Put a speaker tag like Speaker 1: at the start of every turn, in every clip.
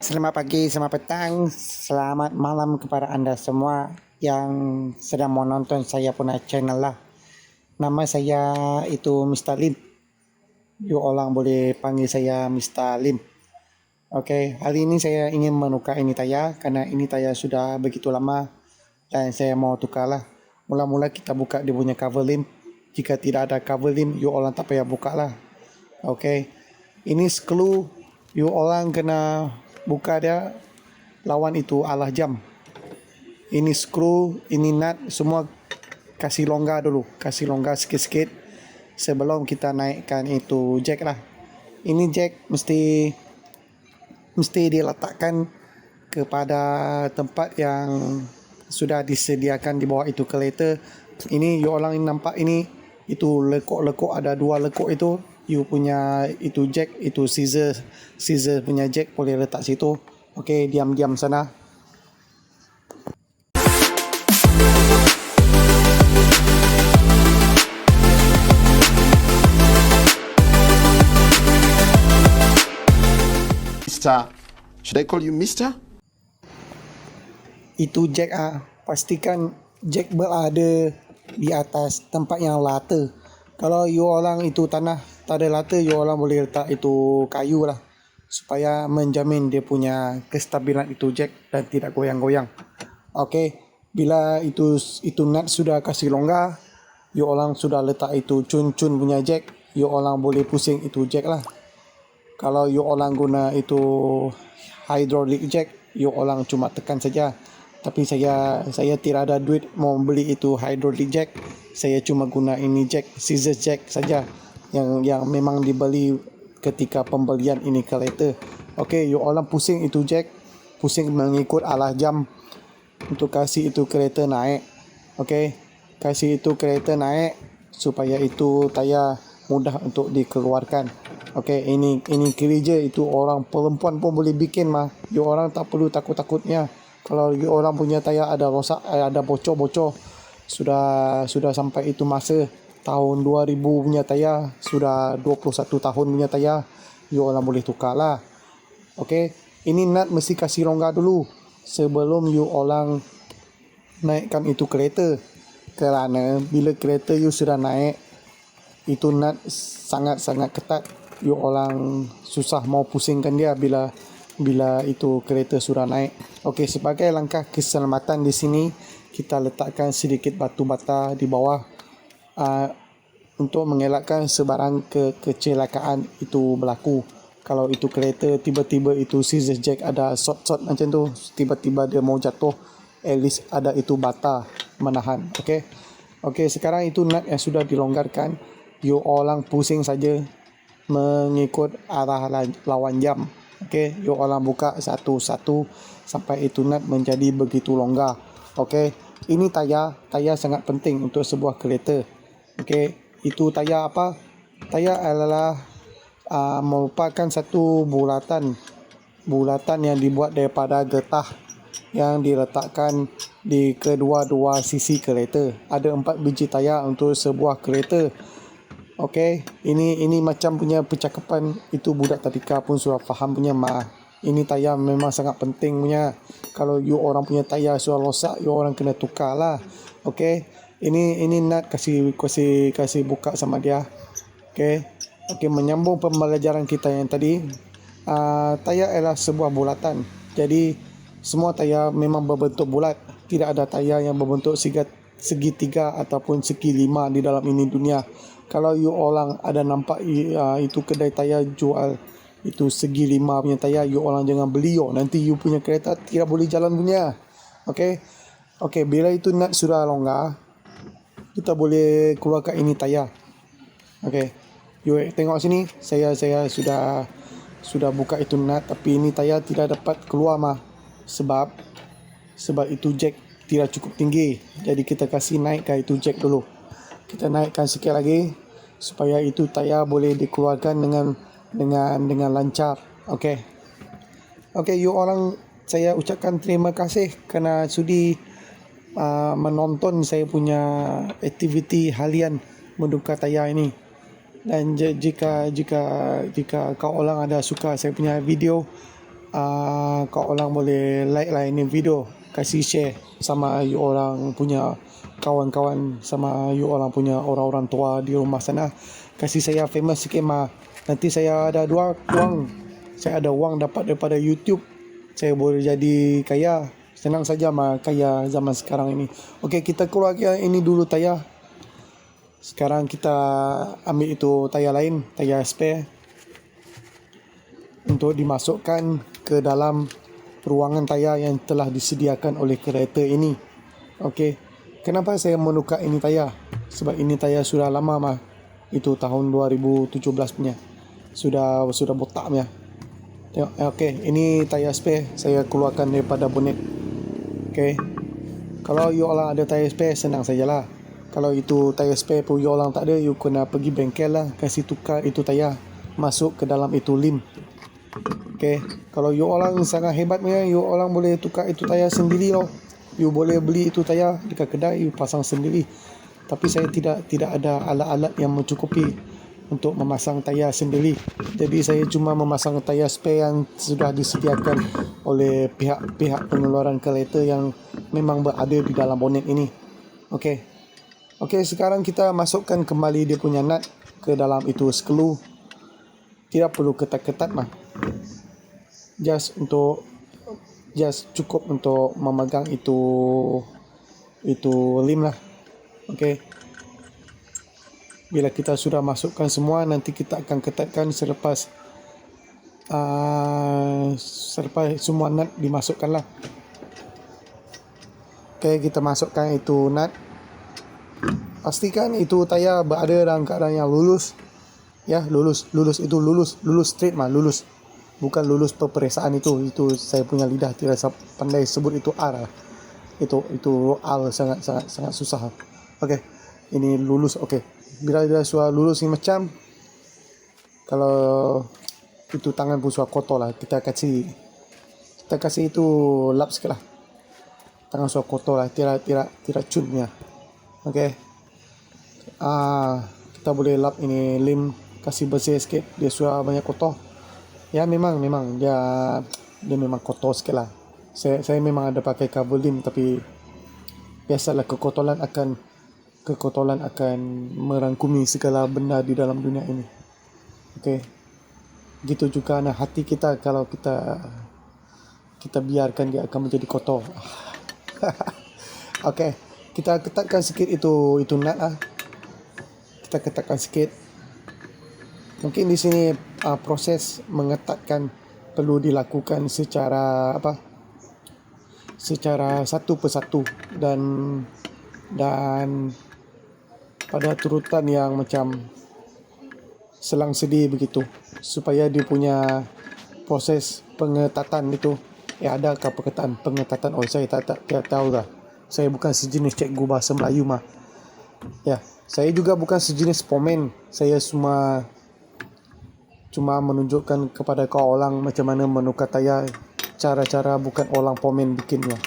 Speaker 1: Selamat pagi, selamat petang, selamat malam kepada anda semua yang sedang menonton saya punya channel lah. Nama saya itu Mr. Lim. You orang boleh panggil saya Mr. Lim. Okey, hari ini saya ingin menukar ini tayar kerana ini tayar sudah begitu lama dan saya mau tukar lah. Mula-mula kita buka dia punya cover lim. Jika tidak ada cover lim, you orang tak payah buka lah. Okey, ini skru. You orang kena buka dia lawan itu alah jam. Ini skru, ini nut, semua kasih longgar dulu, kasih longgar sikit-sikit sebelum kita naikkan itu jack lah. Ini jack mesti diletakkan kepada tempat yang sudah disediakan di bawah itu kereta. Ini you orang nampak ini itu lekuk-lekuk, ada dua lekuk itu. You punya itu jack, itu scissor punya jack boleh letak situ. Okey, diam-diam sana.
Speaker 2: Mister, should I call you Mister?
Speaker 1: Itu jack pastikan jack berada di atas tempat yang rata. Kalau you orang itu tanah tak ada rata, you orang boleh letak itu kayu lah supaya menjamin dia punya kestabilan itu jack dan tidak goyang-goyang. Okey, bila itu nut sudah kasih longgar, you orang sudah letak itu cun-cun punya jack, you orang boleh pusing itu jack lah. Kalau you orang guna itu hydraulic jack, you orang cuma tekan saja. Tapi saya tidak ada duit mau beli itu hydraulic jack. Saya cuma guna ini jack, scissor jack saja yang memang dibeli ketika pembelian ini kereta. Okey, you orang pusing itu jack, pusing mengikut arah jam untuk kasih itu kereta naik. Okey, kasih itu kereta naik supaya itu tayar mudah untuk dikeluarkan. Okey, ini kerja itu orang perempuan pun boleh bikin mah. You orang tak perlu takut-takutnya. Kalau you orang punya tayar ada rosak, ada bocor-bocor, sudah sampai itu masa tahun 2000 punya tayar, sudah 21 tahun punya tayar, you orang boleh tukar lah. Okey, ini nut mesti kasih longgar dulu sebelum you orang naikkan itu kereta. Kerana bila kereta you sudah naik, itu nut sangat-sangat ketat. You orang susah mau pusingkan dia bila itu kereta sudah naik. Okey, sebagai langkah keselamatan di sini kita letakkan sedikit batu bata di bawah untuk mengelakkan sebarang kecelakaan itu berlaku. Kalau itu kereta tiba-tiba itu scissor jack ada short macam tu, tiba-tiba dia mau jatuh, at least ada itu bata menahan. Okey, sekarang itu nut yang sudah dilonggarkan, you orang pusing saja mengikut arah lawan jam. Okey, you orang buka satu-satu sampai itu nut menjadi begitu longgar. Okey, ini tayar sangat penting untuk sebuah kereta. Okey, itu tayar apa? Tayar adalah merupakan satu bulatan yang dibuat daripada getah yang diletakkan di kedua-dua sisi kereta. Ada 4 biji tayar untuk sebuah kereta. Okey, ini macam punya percakapan itu budak tadika pun sudah faham punya ini tayar memang sangat penting punya. Kalau you orang punya tayar sudah rosak, you orang kena tukar lah. Okey, ini nut kasih buka sama dia. Okey, menyambung pembelajaran kita yang tadi, tayar adalah sebuah bulatan. Jadi semua tayar memang berbentuk bulat. Tidak ada tayar yang berbentuk segitiga ataupun segi lima di dalam ini dunia. Kalau you orang ada nampak itu kedai tayar jual itu segi lima punya tayar, you orang jangan beli nanti you punya kereta tidak boleh jalan punya. Okey, bila itu nut sudah longgar, kita boleh keluarkan ini tayar. Okey, you tengok sini, saya sudah buka itu nut, tapi ini tayar tidak dapat keluar sebab itu jack tidak cukup tinggi. Jadi kita kasih naikkan itu jack dulu. Kita naikkan sikit lagi supaya itu tayar boleh dikeluarkan dengan lancar. Okey, you orang, saya ucapkan terima kasih kerana sudi menonton saya punya aktiviti harian menukar tayar ini. Dan jika kau orang ada suka saya punya video, kau orang boleh like lah ini video, kasih share sama you orang punya kawan-kawan, sama you orang punya orang-orang tua di rumah sana. Kasih saya famous sikit mah. Nanti saya ada uang, saya ada uang dapat daripada YouTube, saya boleh jadi kaya. Senang saja mah kaya zaman sekarang ini. Okey, kita keluar ini dulu tayar. Sekarang kita ambil itu tayar lain, tayar spare, untuk dimasukkan ke dalam ruangan tayar yang telah disediakan oleh kereta ini. Okey, kenapa saya menukar ini tayar? Sebab ini tayar sudah lama mah. Itu tahun 2017 punya. Sudah botak punya. Tengok, okey, ini tayar spare saya keluarkan daripada bonet. Okey. Kalau you orang ada tayar spare, senang sajalah. Kalau itu tayar spare pun you orang tak ada, you kena pergi bengkel lah, kasih tukar itu tayar, masuk ke dalam itu lin. Okay. Kalau you orang sangat hebatnya, you orang boleh tukar itu tayar sendiri loh. You boleh beli itu tayar dekat kedai, you pasang sendiri. Tapi saya tidak ada alat-alat yang mencukupi untuk memasang tayar sendiri. Jadi saya cuma memasang tayar spare yang sudah disediakan oleh pihak pengeluaran kereta yang memang berada di dalam bonet ini. Okey, sekarang kita masukkan kembali dia punya nut ke dalam itu skru. Tidak perlu ketat-ketat mah. Just cukup untuk memegang itu lim lah. Okey. Bila kita sudah masukkan semua, nanti kita akan ketatkan selepas semua nut dimasukkan lah. Okey, kita masukkan itu nut. Pastikan itu tayar berada dalam keadaan yang lulus. Ya, lulus straight mah, lulus. Bukan lulus peperiksaan itu saya punya lidah tidak pandai sebut itu R. Itu R sangat susah. Okey. Ini lulus. Okey. Bila sudah lulus ni macam, kalau itu tangan pun sudah kotor lah, kita kasih itu lap sikit lah. Tangan sudah kotor lah, tidak cunnya. Okey. Kita boleh lap ini lim, kasih bersih sikit. Dia sudah banyak kotor. Ya, memang dia memang kotor sikit lah. Saya memang ada pakai cover lim, tapi biasalah kekotoran akan merangkumi segala benda di dalam dunia ini. Okey. Gitu juga hati kita, kalau kita biarkan dia akan menjadi kotor. Okey, kita ketatkan sikit itu nut lah. Kita ketatkan sikit. Mungkin di sini proses mengetatkan perlu dilakukan secara satu persatu dan pada turutan yang macam selang sedi begitu, supaya dia punya proses pengetatan itu adakah pengetatan. Saya tak tahu lah. Saya bukan sejenis cikgu bahasa Melayu mah. Ya, saya juga bukan sejenis pomen. Saya cuma menunjukkan kepada kau orang macam mana menukar tayar. Cara-cara bukan orang pomen bikinnya.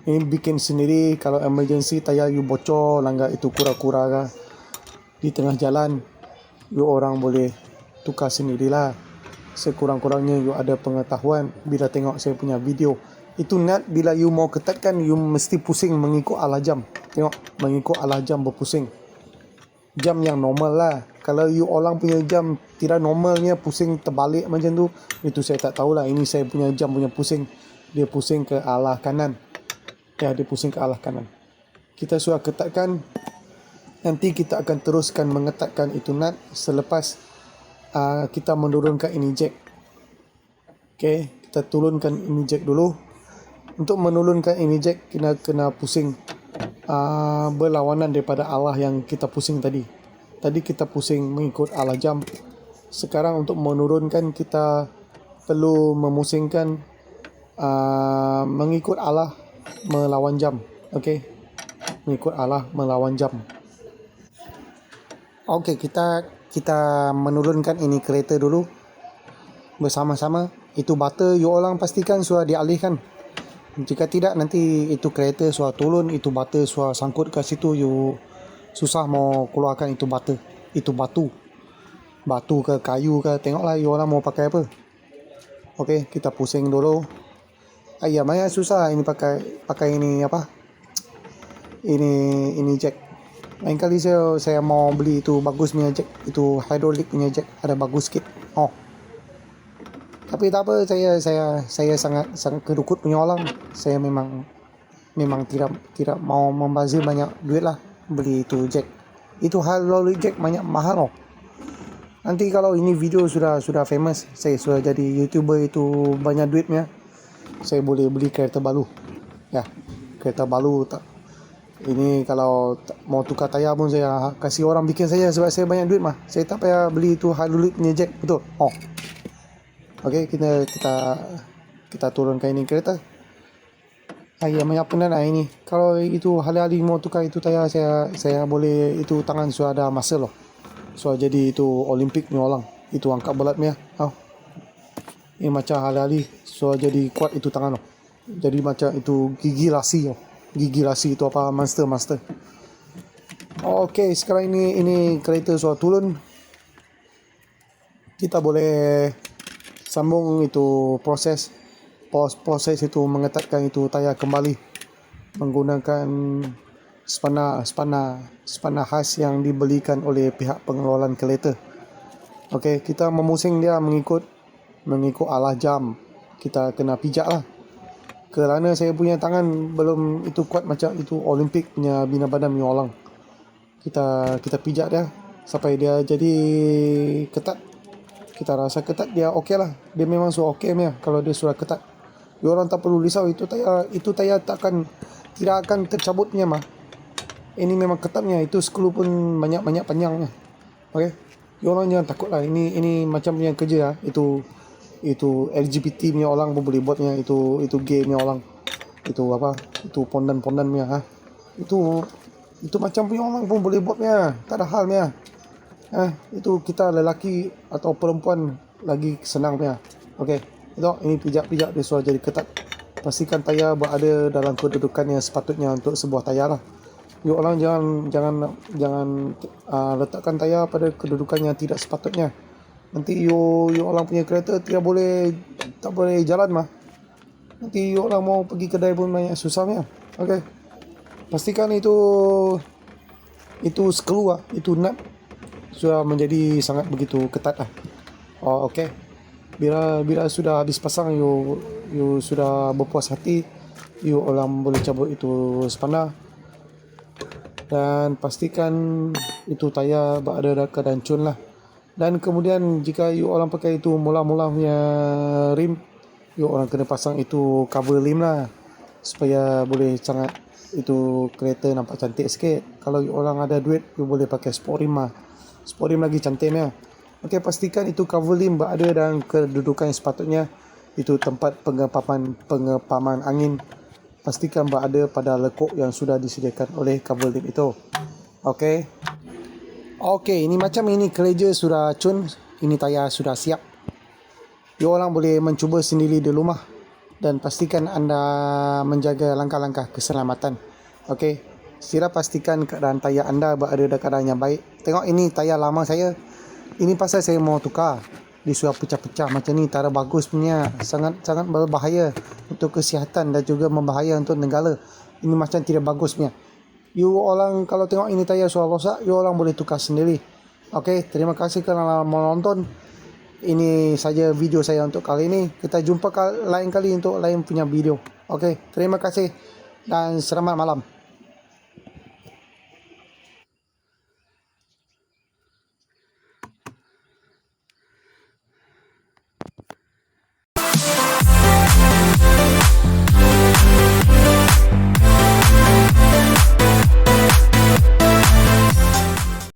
Speaker 1: Ini bikin sendiri. Kalau emergency tayar you bocor, langgar itu kura-kura kah di tengah jalan, you orang boleh tukar sendirilah. Sekurang-kurangnya you ada pengetahuan bila tengok saya punya video. Itu nut bila you mau ketatkan, you mesti pusing mengikut arah jam. Tengok, mengikut arah jam berpusing. Jam yang normal lah. Kalau you orang punya jam tidak normalnya pusing terbalik macam tu, itu saya tak tahulah. Ini saya punya jam punya pusing. Dia pusing ke arah kanan. Dia pusing ke arah kanan. Kita sudah ketatkan. Nanti kita akan teruskan mengetatkan itu nut selepas kita menurunkan ini jack. Okey, kita turunkan ini jack dulu. Untuk menurunkan ini jack, kita kena pusing berlawanan daripada arah yang kita pusing tadi. Tadi kita pusing mengikut arah jam. Sekarang untuk menurunkan, kita perlu memusingkan mengikut arah melawan jam. Okey, mengikut arah melawan jam. Okey, kita menurunkan ini kereta dulu bersama-sama. Itu butter you orang pastikan sudah dialihkan. Jika tidak, nanti itu kereta sudah turun, itu butter sudah sangkut ke situ, you susah mau keluarkan itu butter. Itu batu ke kayu ke, tengoklah you orang mau pakai apa. Okey, kita pusing dulu. Banyak susah ini pakai ini apa? Ini jack. Lain kali saya mau beli itu bagus punya jack, itu hydraulic punya jack, ada bagus sikit. Tapi tak apa, saya sangat kedukut punya orang. Saya memang tidak mau membazir banyak duit lah beli itu jack. Itu hydraulic jack banyak mahal. Nanti kalau ini video sudah famous, saya sudah jadi YouTuber itu banyak duitnya, saya boleh beli kereta baru. Ya, kereta baru tak. Ini kalau mau tukar tayar pun saya kasih orang bikin saya sebab saya banyak duit mah. Saya tak payah beli itu hydraulic punya jack, betul. Okey, kita turunkan ini kereta. Banyak penat ini. Kalau itu hari-hari mau tukar itu tayar, saya boleh itu tangan sudah ada masa loh. So jadi itu Olimpik ni orang. Itu angkat berat ni. Ini macam hari-hari so jadi kuat itu tangan loh. Jadi macam itu gigi rasi loh. Gigi rasi itu apa monster. Okey, sekarang ini kereta sudah turun. Kita boleh sambung itu proses itu mengetatkan itu tayar kembali menggunakan spana khas yang dibelikan oleh pihak pengelolaan kereta. Okey, kita memusing dia mengikut arah jam. Kita kena pijak lah. Kerana saya punya tangan belum itu kuat macam itu Olimpik punya bina badan punya orang. Kita pijak dia sampai dia jadi ketat. Kita rasa ketat, dia okey lah. Dia memang sudah okey punya kalau dia sudah ketat. Dia orang tak perlu risau, itu tayar tidak akan tercabutnya mah. Ini memang ketatnya, itu skru pun banyak panjangnya. Okey. Dia orang jangan takut lah. Ini macam punya kerja lah. Itu LGBT punya orang pun boleh buatnya, itu gay punya orang. Itu apa? Itu pondan punya itu macam punya orang pun boleh buatnya. Tak ada halnya. Itu kita lelaki atau perempuan lagi senang punya. Okey. Ini pijak dia sudah jadi ketat. Pastikan tayar berada dalam kedudukan yang sepatutnya untuk sebuah tayar lah. You orang jangan letakkan tayar pada kedudukan yang tidak sepatutnya. Nanti you orang punya kereta tak boleh jalan mah. Nanti you orang mau pergi kedai pun banyak susahnya. Okey. Pastikan itu skru lah, itu nut sudah menjadi sangat begitu ketat lah. Okey. Bila sudah habis pasang, you sudah berpuas hati, you orang boleh cabut itu spana. Dan pastikan itu tayar berada dalam keadaan cun lah. Dan kemudian jika you orang pakai itu mula-mula punya rim, you orang kena pasang itu cover rim lah, supaya boleh sangat itu kereta nampak cantik sikit. Kalau you orang ada duit, you boleh pakai sport rim lah. Sport rim lagi cantiknya. Okey, pastikan itu cover rim berada dalam kedudukan yang sepatutnya. Itu tempat pengepaman angin. Pastikan berada pada lekuk yang sudah disediakan oleh cover rim itu. Okey, ini macam ini kerja sudah cun. Ini tayar sudah siap. You orang boleh mencuba sendiri di rumah. Dan pastikan anda menjaga langkah-langkah keselamatan. Okey, sila pastikan keadaan tayar anda berada dalam keadaan yang baik. Tengok ini tayar lama saya. Ini pasal saya mau tukar. Dia sudah pecah-pecah macam ni, tak ada bagus punya. Sangat berbahaya untuk kesihatan dan juga membahaya untuk negara. Ini macam tidak bagus punya. You orang kalau tengok ini tayar sudah rosak, you orang boleh tukar sendiri. Okey, terima kasih kerana menonton. Ini saja video saya untuk kali ini. Kita jumpa lain kali untuk lain punya video. Okey, terima kasih dan selamat malam.